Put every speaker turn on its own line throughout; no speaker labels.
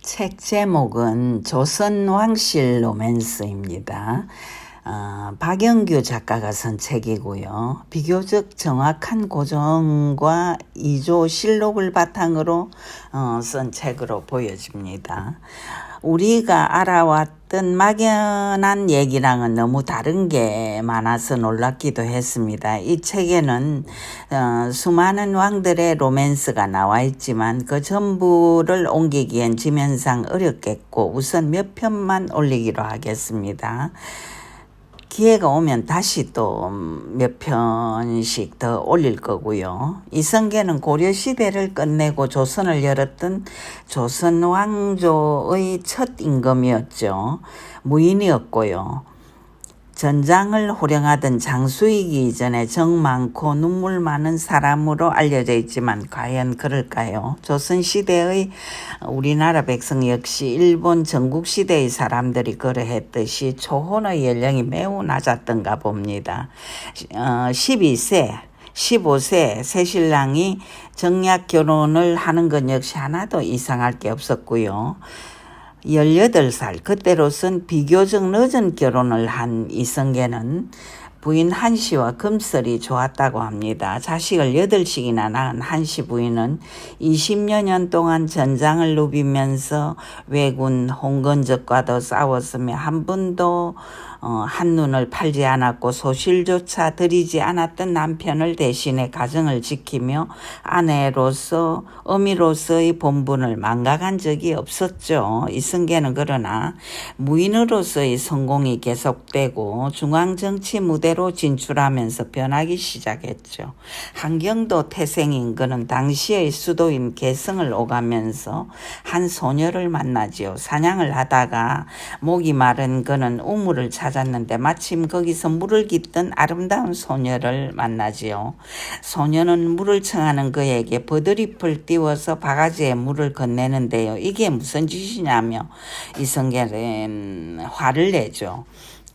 책 제목은 조선왕실 로맨스입니다. 박영규 작가가 쓴 책이고요. 비교적 정확한 고전과 이조실록을 바탕으로 쓴 책으로 보여집니다. 우리가 알아왔던 막연한 얘기랑은 너무 다른 게 많아서 놀랍기도 했습니다. 이 책에는 수많은 왕들의 로맨스가 나와 있지만 그 전부를 옮기기엔 지면상 어렵겠고 우선 몇 편만 올리기로 하겠습니다. 기회가 오면 다시 또 몇 편씩 더 올릴 거고요. 이성계는 고려시대를 끝내고 조선을 열었던 조선 왕조의 첫 임금이었죠. 무인이었고요. 전장을 호령하던 장수이기 전에 정 많고 눈물 많은 사람으로 알려져 있지만 과연 그럴까요? 조선시대의 우리나라 백성 역시 일본 전국시대의 사람들이 그러했듯이 초혼의 연령이 매우 낮았던가 봅니다. 12세 15세 새신랑이 정략 결혼을 하는 것 역시 하나도 이상할 게 없었고요. 18살 그때로선 비교적 늦은 결혼을 한 이성계는 부인 한씨와 금슬이 좋았다고 합니다. 자식을 8씩이나 낳은 한씨 부인은 20여 년 동안 전장을 누비면서 왜군 홍건적과도 싸웠으며 한 번도 한눈을 팔지 않았고 소실조차 드리지 않았던 남편을 대신해 가정을 지키며 아내로서 어미로서의 본분을 망각한 적이 없었죠. 이성계는 그러나 무인으로서의 성공이 계속되고 중앙정치 무대로 진출하면서 변하기 시작했죠. 한경도 태생인 그는 당시의 수도인 개성을 오가면서 한 소녀를 만나지요. 사냥을 하다가 목이 마른 그는 우물을 찾았는데 마침 거기서 물을 깃던 아름다운 소녀를 만나지요. 소녀는 물을 청하는 그에게 버드잎을 띄워서 바가지에 물을 건네는데요. 이게 무슨 짓이냐며 이성계는 화를 내죠.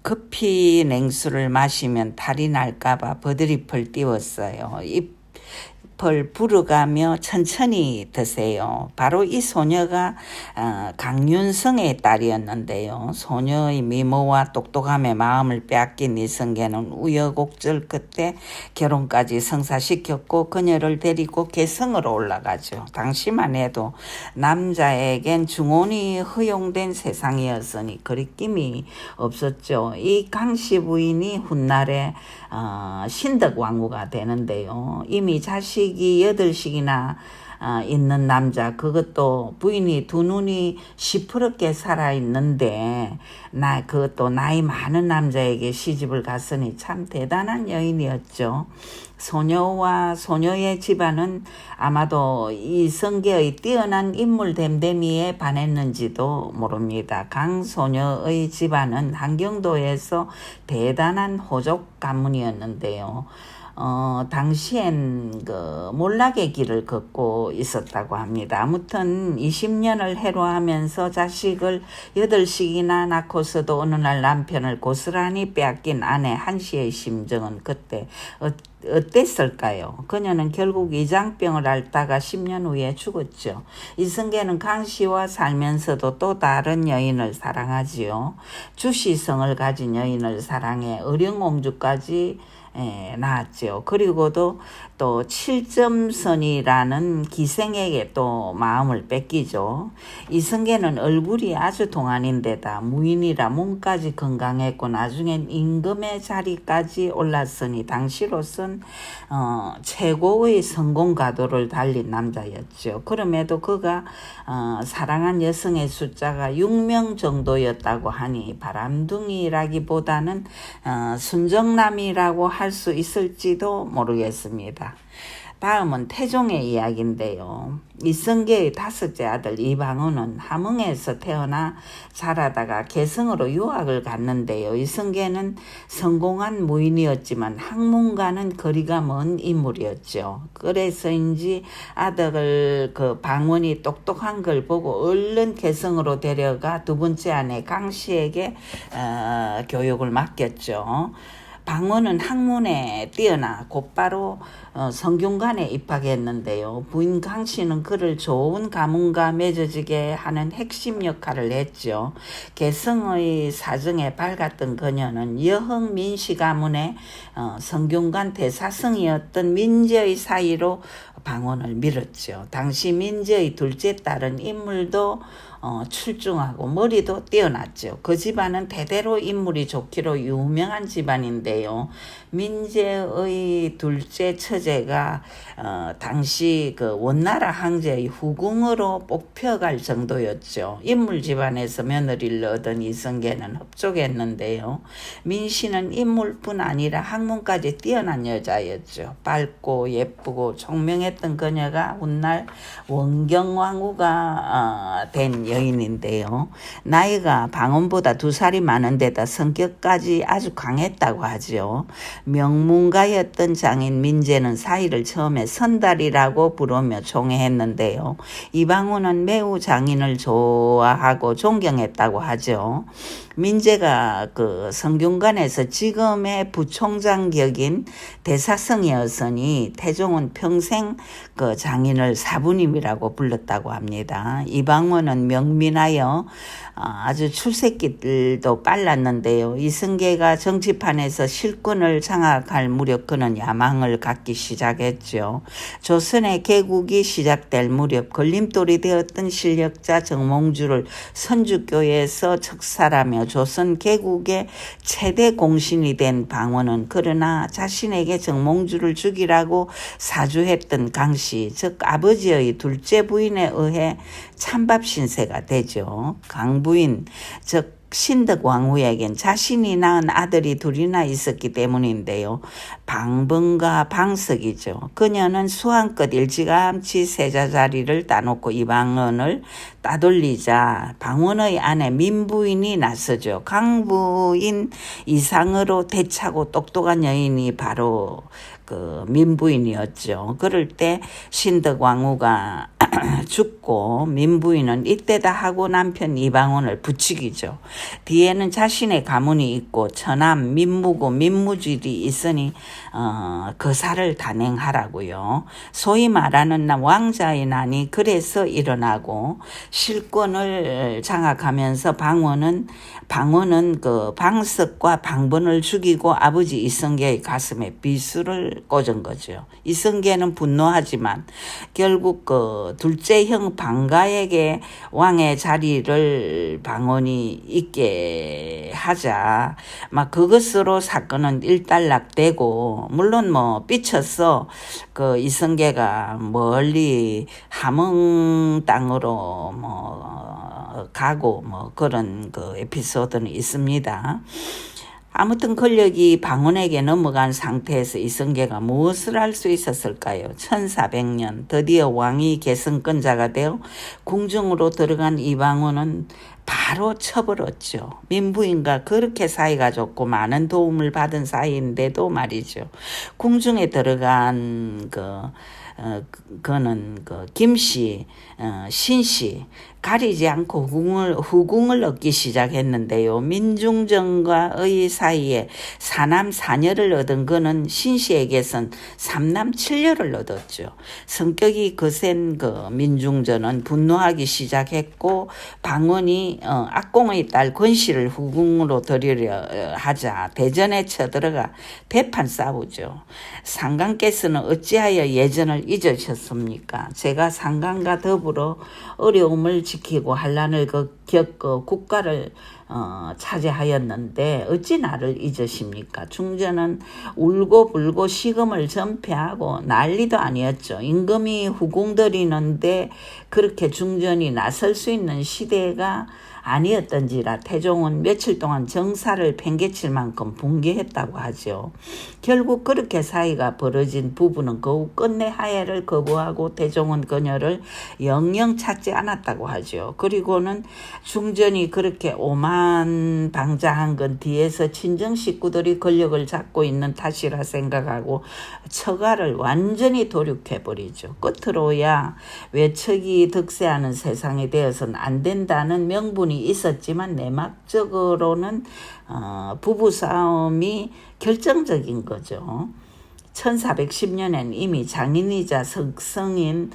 커피 냉수를 마시면 탈이 날까봐 버드잎을 띄웠어요. 잎을 부르가며 천천히 드세요. 바로 이 소녀가 강윤성의 딸이었는데요. 소녀의 미모와 똑똑함에 마음을 빼앗긴 이성계는 우여곡절 끝에 결혼까지 성사시켰고 그녀를 데리고 개성으로 올라가죠. 당시만 해도 남자에겐 중혼이 허용된 세상이었으니 거리낌이 없었죠. 이 강씨 부인이 훗날에 신덕왕후가 되는데요. 이미 자식이 8씩이나 있는 남자, 그것도 부인이 두 눈이 시퍼렇게 살아있는데 그것도 나이 많은 남자에게 시집을 갔으니 참 대단한 여인이었죠. 소녀와 소녀의 집안은 아마도 이성계의 뛰어난 인물 댐댐이에 반했는지도 모릅니다. 강소녀의 집안은 한경도에서 대단한 호족 가문이었는데요. 당시엔 몰락의 길을 걷고 있었다고 합니다. 아무튼 20년을 해로하면서 자식을 8씩이나 낳고서도 어느 날 남편을 고스란히 빼앗긴 아내 한씨의 심정은 그때 어땠을까요? 그녀는 결국 이장병을 앓다가 10년 후에 죽었죠. 이성계는 강씨와 살면서도 또 다른 여인을 사랑하지요. 주시성을 가진 여인을 사랑해 의령공주까지 낳았죠. 그리고도 또 7점선이라는 기생에게 또 마음을 뺏기죠. 이성계는 얼굴이 아주 동안인데다 무인이라 몸까지 건강했고 나중엔 임금의 자리까지 올랐으니 당시로선 최고의 성공 가도를 달린 남자였죠. 그럼에도 그가 사랑한 여성의 숫자가 6명 정도였다고 하니 바람둥이라기보다는 순정남이라고 할 수 있을지도 모르겠습니다. 다음은 태종의 이야기인데요. 이성계의 5째 아들 이방원은 함흥에서 태어나 자라다가 개성으로 유학을 갔는데요. 이성계는 성공한 무인이었지만 학문과는 거리가 먼 인물이었죠. 그래서인지 아들 방원이 똑똑한 걸 보고 얼른 개성으로 데려가 두 번째 아내 강씨에게 교육을 맡겼죠. 방원은 학문에 뛰어나 곧바로 성균관에 입학했는데요. 부인 강씨는 그를 좋은 가문과 맺어지게 하는 핵심 역할을 했죠. 개성의 사정에 밝았던 그녀는 여흥 민씨 가문의 성균관 대사성이었던 민재의 사이로 방언을 밀었죠. 당시 민재의 둘째 딸은 인물도 출중하고 머리도 뛰어났죠. 그 집안은 대대로 인물이 좋기로 유명한 집안인데요. 민재의 둘째 처제가 당시 그 원나라 황제의 후궁으로 뽑혀갈 정도였죠. 인물 집안에서 며느리를 얻은 이성계는 흡족했는데요. 민씨는 인물뿐 아니라 학문까지 뛰어난 여자였죠. 밝고 예쁘고 총명했던 그녀가 훗날 원경왕후가 된 여인인데요. 나이가 방언보다 2살이 많은 데다 성격까지 아주 강했다고 하죠. 명문가였던 장인 민재는 사위를 처음에 선달이라고 부르며 총애했는데요. 이방원은 매우 장인을 좋아하고 존경했다고 하죠. 민재가 그 성균관에서 지금의 부총장 격인 대사성이었으니 태종은 평생 그 장인을 사부님이라고 불렀다고 합니다. 이방원은 명민하여 아주 출세길도 빨랐는데요. 이성계가 정치판에서 실권을 장악할 무렵 그는 야망을 갖기 시작했죠. 조선의 개국이 시작될 무렵 걸림돌이 되었던 실력자 정몽주를 선주교에서 척살하며 조선 개국의 최대 공신이 된 방원은 그러나 자신에게 정몽주를 죽이라고 사주했던 강씨, 즉 아버지의 둘째 부인에 의해 찬밥 신세가 되죠. 강부인, 즉 신덕왕후에겐 자신이 낳은 아들이 2이나 있었기 때문인데요. 방번과 방석이죠. 그녀는 수한껏 일찌감치 세자자리를 따놓고 이방원을 따돌리자 방원의 아내 민부인이 나서죠. 강부인 이상으로 대차고 똑똑한 여인이 바로 그 민부인이었죠. 그럴 때 신덕왕후가 죽고 민부인은 이때다 하고 남편 이방원을 부추기죠. 뒤에는 자신의 가문이 있고 처남 민무고 민무질이 있으니 거사를 단행하라고요. 소위 말하는 왕자의 난이 그래서 일어나고 실권을 장악하면서 방원은 그 방석과 방번을 죽이고 아버지 이성계의 가슴에 비수를 꽂은 거죠. 이성계는 분노하지만 결국 그 둘째 형 방가에게 왕의 자리를 방원이 있게 하자 막 그것으로 사건은 일단락되고, 물론 뭐 삐쳐서 그 이성계가 멀리 함흥 땅으로 가고 그런 그 에피소드는 있습니다. 아무튼 권력이 방원에게 넘어간 상태에서 이성계가 무엇을 할 수 있었을까요? 1400년 드디어 왕이 계승권자가 되어 궁중으로 들어간 이방원은 바로 쳐버렸죠. 민부인과 그렇게 사이가 좋고 많은 도움을 받은 사이인데도 말이죠. 궁중에 들어간 그는 김씨, 신씨 가리지 않고 후궁을 얻기 시작했는데요. 민중정과의 사이에 사남 4녀를 얻은 그는 신씨에게선 3남 7녀를 얻었죠. 성격이 거센 그 민중전은 분노하기 시작했고 방원이 악공의 딸 권씨를 후궁으로 들이려 하자 대전에 쳐들어가 대판 싸우죠. 상관께서는 어찌하여 예전을 잊으셨습니까? 제가 상관과 더불어 어려움을 지키고 환란을 겪어 국가를 차지하였는데 어찌 나를 잊으십니까? 중전은 울고 불고 시금을 전폐하고 난리도 아니었죠. 임금이 후궁들이는데 그렇게 중전이 나설 수 있는 시대가 아니었던지라 태종은 며칠 동안 정사를 팽개칠 만큼 붕괴했다고 하죠. 결국 그렇게 사이가 벌어진 부부는 더욱 끝내 하해를 거부하고 태종은 그녀를 영영 찾지 않았다고 하죠. 그리고는 중전이 그렇게 오만방자한 건 뒤에서 친정 식구들이 권력을 잡고 있는 탓이라 생각하고 처가를 완전히 도륙해버리죠. 끝으로야 외척이 득세하는 세상이 되어서는 안 된다는 명분이 있었지만 내막적으로는 부부싸움이 결정적인 거죠. 1410년엔 이미 장인이자 석성인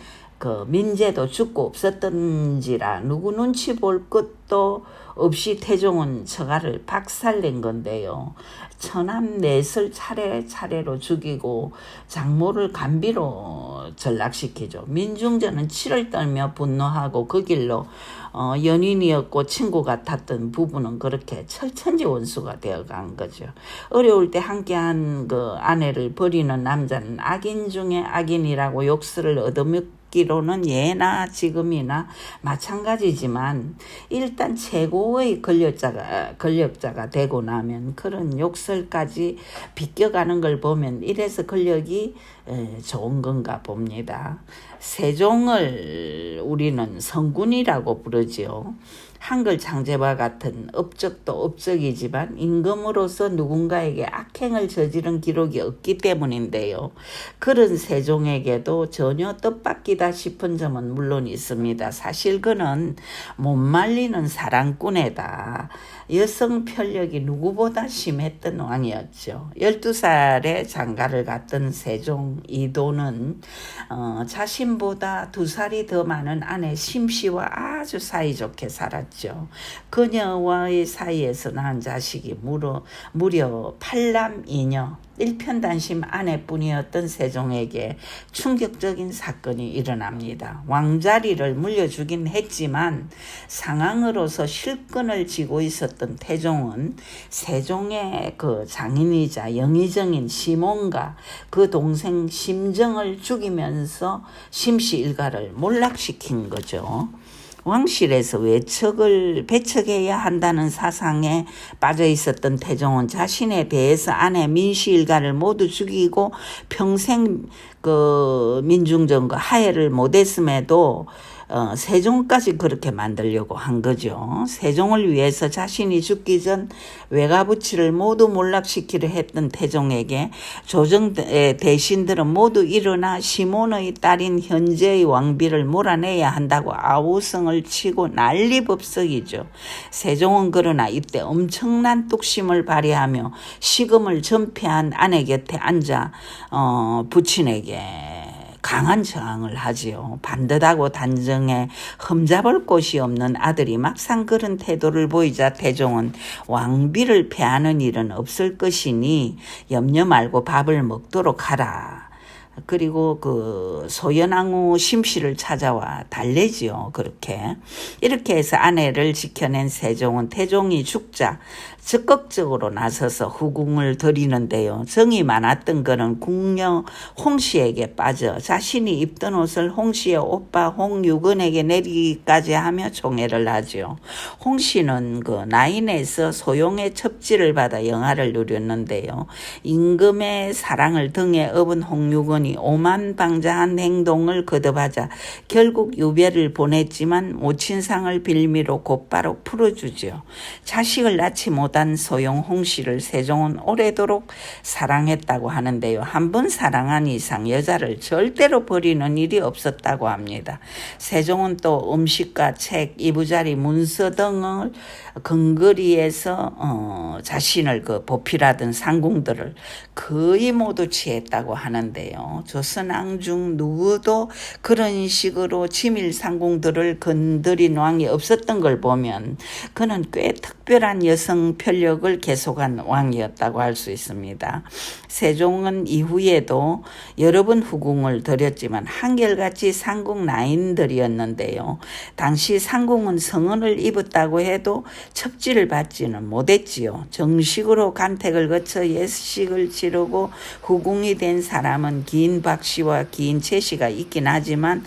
민재도 죽고 없었던지라 누구 눈치 볼 것도 없이 태종은 처가를 박살낸 건데요. 처남 넷을 차례차례로 죽이고 장모를 간비로 전락시키죠. 민중전은 치를 떨며 분노하고 그 길로 연인이었고 친구 같았던 부부는 그렇게 철천지 원수가 되어간 거죠. 어려울 때 함께한 그 아내를 버리는 남자는 악인 중에 악인이라고 욕설을 얻어먹기로는 예나 지금이나 마찬가지지만 일단 최고의 권력자가 되고 나면 그런 욕설까지 비껴가는 걸 보면 이래서 권력이 좋은 건가 봅니다. 세종을 우리는 성군이라고 부르지요. 한글 창제와 같은 업적도 업적이지만 임금으로서 누군가에게 악행을 저지른 기록이 없기 때문인데요. 그런 세종에게도 전혀 뜻밖이다 싶은 점은 물론 있습니다. 사실 그는 못 말리는 사랑꾼에다 여성 편력이 누구보다 심했던 왕이었죠. 12살에 장가를 갔던 세종 이도는 자신보다 2살이 더 많은 아내 심씨와 아주 사이좋게 살았죠. 그녀와의 사이에서 낳은 자식이 무려 8남 2녀 일편단심 아내뿐이었던 세종에게 충격적인 사건이 일어납니다. 왕자리를 물려주긴 했지만 상황으로서 실권을 쥐고 있었던 태종은 세종의 그 장인이자 영의정인 시몬과 그 동생 심정을 죽이면서 심씨 일가를 몰락시킨 거죠. 왕실에서 외척을 배척해야 한다는 사상에 빠져 있었던 태종은 자신에 대해서 아내 민씨 일가를 모두 죽이고 평생 그 민중전과 하해를 못했음에도 세종까지 그렇게 만들려고 한 거죠. 세종을 위해서 자신이 죽기 전 외가부치를 모두 몰락시키려 했던 태종에게 조정의 대신들은 모두 일어나 시몬의 딸인 현재의 왕비를 몰아내야 한다고 아우성을 치고 난리법석이죠. 세종은 그러나 이때 엄청난 뚝심을 발휘하며 식음을 전폐한 아내 곁에 앉아 부친에게 강한 저항을 하지요. 반듯하고 단정해 흠잡을 곳이 없는 아들이 막상 그런 태도를 보이자 태종은 왕비를 패하는 일은 없을 것이니 염려 말고 밥을 먹도록 하라. 그리고 그 소연왕후 심씨를 찾아와 달래지요. 이렇게 해서 아내를 지켜낸 세종은 태종이 죽자 적극적으로 나서서 후궁을 드리는데요. 정이 많았던 그는 궁녀 홍씨에게 빠져 자신이 입던 옷을 홍씨의 오빠 홍유근에게 내리기까지 하며 총애를 하죠. 홍씨는 그 나인에서 소용의 첩지를 받아 영화를 누렸는데요. 임금의 사랑을 등에 업은 홍유근이 오만방자한 행동을 거듭하자 결국 유배를 보냈지만 모친상을 빌미로 곧바로 풀어주죠. 자식을 낳지 못한 소용 홍씨를 세종은 오래도록 사랑했다고 하는데요. 한 번 사랑한 이상 여자를 절대로 버리는 일이 없었다고 합니다. 세종은 또 음식과 책, 이부자리, 문서 등을 근거리에서 자신을 그 보필하던 상궁들을 거의 모두 취했다고 하는데요. 조선왕 중 누구도 그런 식으로 지밀 상궁들을 건드린 왕이 없었던 걸 보면 그는 꽤 특별한 여성 편력을 계속한 왕이었다고 할 수 있습니다. 세종은 이후에도 여러 번 후궁을 들였지만 한결같이 상궁 나인들이었는데요. 당시 상궁은 성은을 입었다고 해도 첩지를 받지는 못했지요. 정식으로 간택을 거쳐 예식을 치르고 후궁이 된 사람은 긴 박씨와 긴 채씨가 있긴 하지만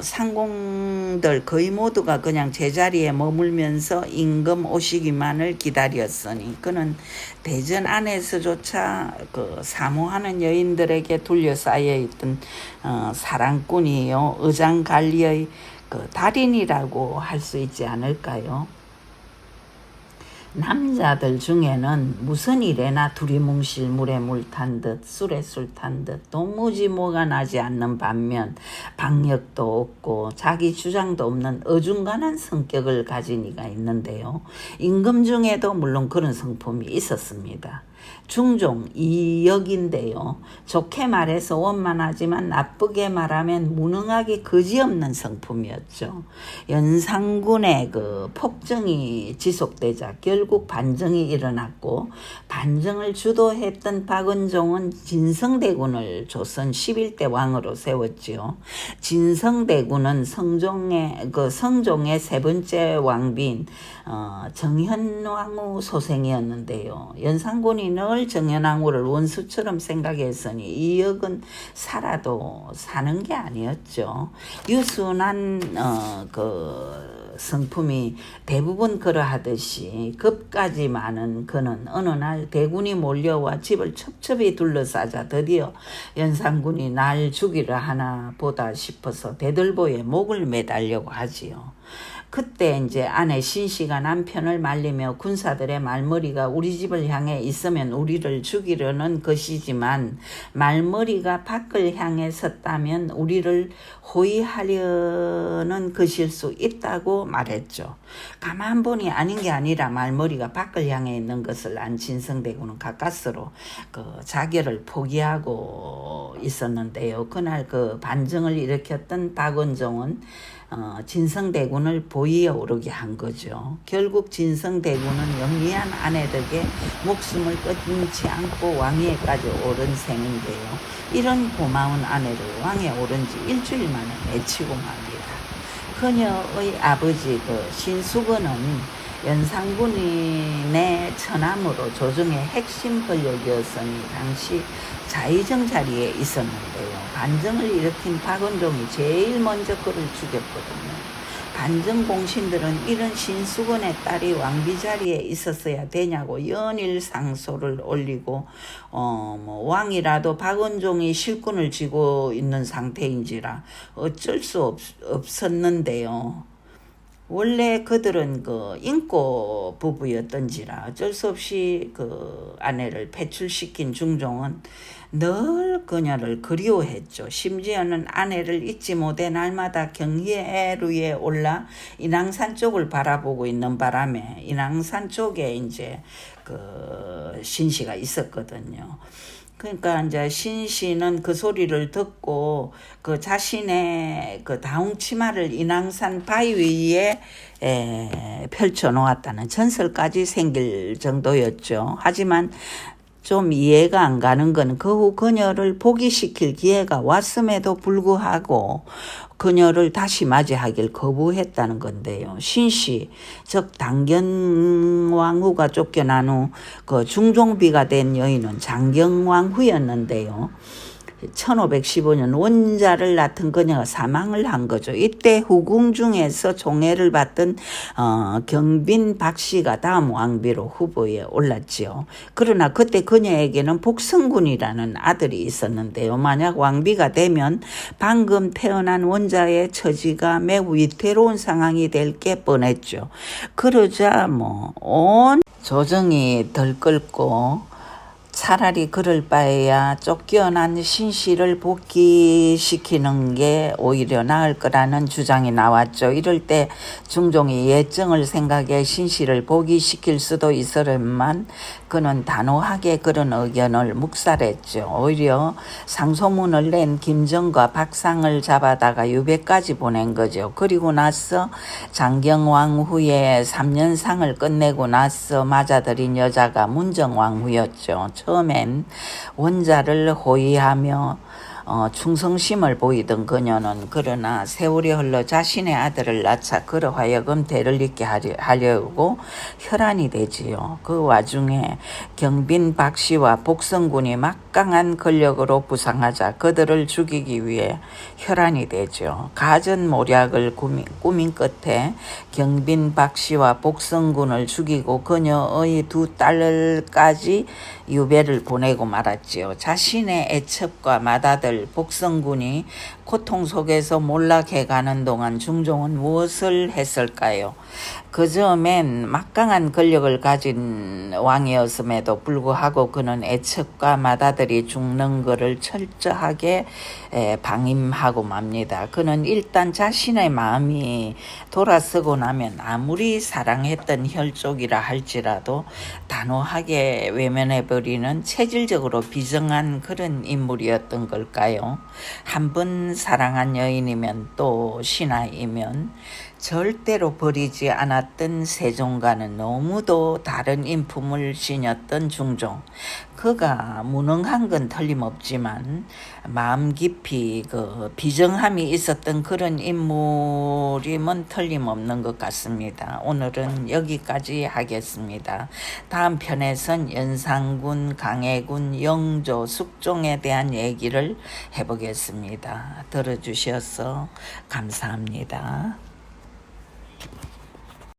상궁들 거의 모두가 그냥 제자리에 머물면서 임금 오시기만을 기다렸으니 그는 대전 안에서조차 그 사모하는 여인들에게 둘러싸여 있던 사랑꾼이요. 의장관리의 그 달인이라고 할 수 있지 않을까요? 남자들 중에는 무슨 일에나 두리뭉실 물에 물 탄 듯 술에 술 탄 듯 도무지 뭐가 나지 않는 반면 박력도 없고 자기 주장도 없는 어중간한 성격을 가진 이가 있는데요. 임금 중에도 물론 그런 성품이 있었습니다. 중종 이역인데요. 좋게 말해서 원만하지만 나쁘게 말하면 무능하기 그지없는 성품이었죠. 연산군의 그 폭정이 지속되자 결국 반정이 일어났고, 반정을 주도했던 박은종은 진성대군을 조선 11대 왕으로 세웠지요. 진성대군은 성종의 세 번째 왕비인 정현왕후 소생이었는데요. 연산군이 늘 정현왕후를 원수처럼 생각했으니 이역은 살아도 사는 게 아니었죠. 유순한 그 성품이 대부분 그러하듯이 급까지 많은 그는 어느 날 대군이 몰려와 집을 첩첩이 둘러싸자 드디어 연산군이 날 죽이려 하나 보다 싶어서 대들보에 목을 매달려고 하지요. 그때 이제 아내 신씨가 남편을 말리며 군사들의 말머리가 우리 집을 향해 있으면 우리를 죽이려는 것이지만 말머리가 밖을 향해 섰다면 우리를 호위하려는 것일 수 있다고 말했죠. 가만 보니 아닌 게 아니라 말머리가 밖을 향해 있는 것을 안 진성대군은 가까스로 그 자결을 포기하고 있었는데요. 그날 그 반정을 일으켰던 박은종은 진성대군을 보위에 오르게 한 거죠. 결국 진성대군은 영리한 아내에게 목숨을 끊지 않고 왕위에까지 오른 셈인데요. 이런 고마운 아내를 왕에 오른 지 일주일 만에 내치고 맙니다. 그녀의 아버지 그 신수건은 연산군인의 처남으로 조정의 핵심 권력이었으니 당시 자의정 자리에 있었는데요. 반정을 일으킨 박은종이 제일 먼저 그를 죽였거든요. 반정 공신들은 이런 신수건의 딸이 왕비 자리에 있었어야 되냐고 연일 상소를 올리고 왕이라도 박은종이 실군을 쥐고 있는 상태인지라 어쩔 수 없었는데요. 원래 그들은 그 인꼬 부부였던지라 어쩔 수 없이 그 아내를 배출시킨 중종은 늘 그녀를 그리워했죠. 심지어는 아내를 잊지 못해 날마다 경희해루에 올라 인왕산 쪽을 바라보고 있는 바람에 인왕산 쪽에 이제 그 신씨가 있었거든요. 그러니까 이제 신씨는 그 소리를 듣고 그 자신의 그 다홍치마를 인왕산 바위 위에 펼쳐 놓았다는 전설까지 생길 정도였죠. 하지만 좀 이해가 안 가는 건 그 후 그녀를 복위시킬 기회가 왔음에도 불구하고 그녀를 다시 맞이하길 거부했다는 건데요. 신씨, 즉 당경왕후가 쫓겨난 후 그 중종비가 된 여인은 장경왕후였는데요. 1515년 원자를 낳던 그녀가 사망을 한 거죠. 이때 후궁 중에서 총애를 받던 경빈 박씨가 다음 왕비로 후보에 올랐지요. 그러나 그때 그녀에게는 복성군이라는 아들이 있었는데요. 만약 왕비가 되면 방금 태어난 원자의 처지가 매우 위태로운 상황이 될 게 뻔했죠. 그러자 온 조정이 들끓고 차라리 그럴 바에야 쫓겨난 신씨를 복귀시키는 게 오히려 나을 거라는 주장이 나왔죠. 이럴 때 중종이 예정을 생각해 신씨를 복귀시킬 수도 있었지만 그는 단호하게 그런 의견을 묵살했죠. 오히려 상소문을 낸 김정과 박상을 잡아다가 유배까지 보낸 거죠. 그리고 나서 장경왕후의 3년상을 끝내고 나서 맞아들인 여자가 문정왕후였죠. 처음엔 원자를 호위하며 충성심을 보이던 그녀는 그러나 세월이 흘러 자신의 아들을 낳자 그로 하여금 대를 잇게 하려고 혈안이 되지요. 그 와중에 경빈 박씨와 복성군이 막강한 권력으로 부상하자 그들을 죽이기 위해 혈안이 되죠. 가전 모략을 꾸민 끝에 경빈 박씨와 복성군을 죽이고 그녀의 두 딸까지 유배를 보내고 말았지요. 자신의 애첩과 맏아들 아들 복성군이 고통 속에서 몰락해가는 동안 중종은 무엇을 했을까요? 그 즈음엔 막강한 권력을 가진 왕이었음에도 불구하고 그는 애척과 맏아들이 죽는 것을 철저하게 방임하고 맙니다. 그는 일단 자신의 마음이 돌아서고 나면 아무리 사랑했던 혈족이라 할지라도 단호하게 외면해버리는 체질적으로 비정한 그런 인물이었던 걸까요? 한 번 사랑한 여인이면 또 신하이면 절대로 버리지 않았던 세종과는 너무도 다른 인품을 지녔던 중종. 그가 무능한 건 틀림없지만 마음 깊이 그 비정함이 있었던 그런 인물임은 틀림없는 것 같습니다. 오늘은 여기까지 하겠습니다. 다음 편에선 연산군, 강해군, 영조, 숙종에 대한 얘기를 해보겠습니다. 들어주셔서 감사합니다.